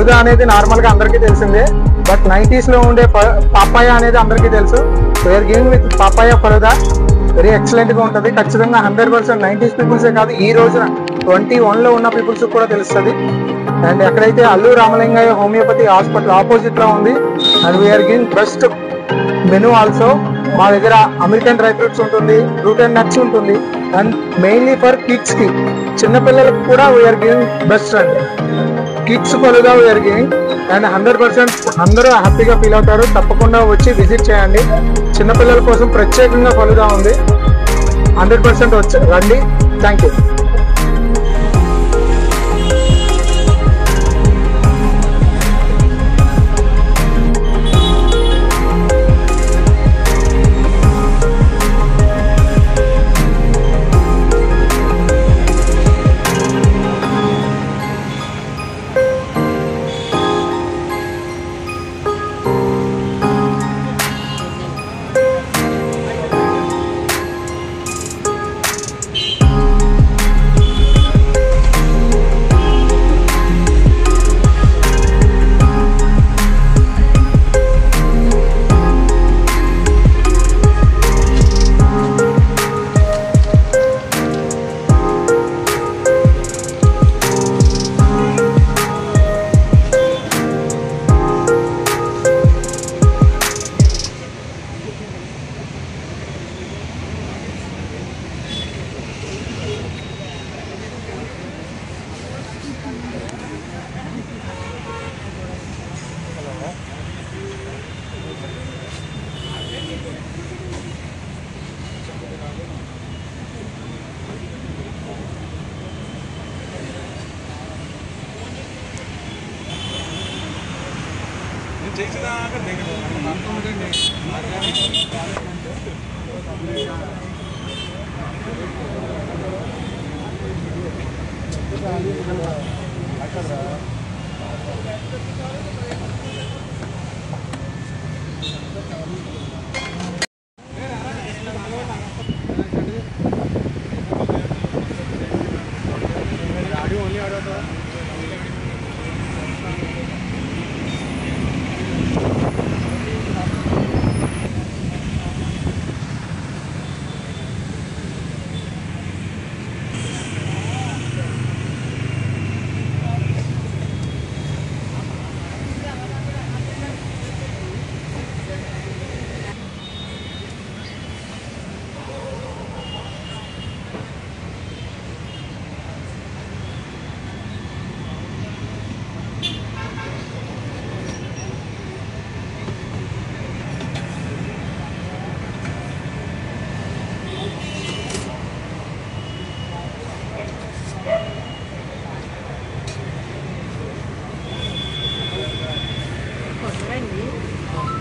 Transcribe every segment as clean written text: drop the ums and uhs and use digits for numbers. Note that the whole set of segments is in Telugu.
ఫలుదా అనేది నార్మల్ గా అందరికీ తెలిసిందే, బట్ 90s లో ఉండే పాపాయ అనేది అందరికీ తెలుసు. We are giving with papaya falooda. Very excellent గా ఉంటుంది. ఖచ్చితంగా 100% 90s పీపుల్సే కాదు, ఈ రోజున 21 లో ఉన్న పీపుల్స్ కూడా తెలుస్తుంది. అండ్ ఎక్కడైతే Allu Ramalingaiah homeopathy hospital opposite లో ఉంది. And we are giving best menu also. మా దగ్గర అమెరికన్ డ్రై ఫ్రూట్స్ ఉంటుంది, ఫ్రూట్ అండ్ నట్స్ ఉంటుంది. అండ్ మెయిన్లీ ఫర్ కిడ్స్ కి, చిన్నపిల్లలకు కూడా వీఆర్ గివింగ్ బెస్ట్ అండి. Kids falooda we are giving. And 100% అందరూ హ్యాపీగా ఫీల్ అవుతారు. తప్పకుండా వచ్చి విజిట్ చేయండి. చిన్నపిల్లల కోసం ప్రత్యేకంగా ఫలుదా ఉంది. 100% వచ్చి రండి. Thank you.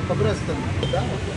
కొబ్బరి వస్తుంది.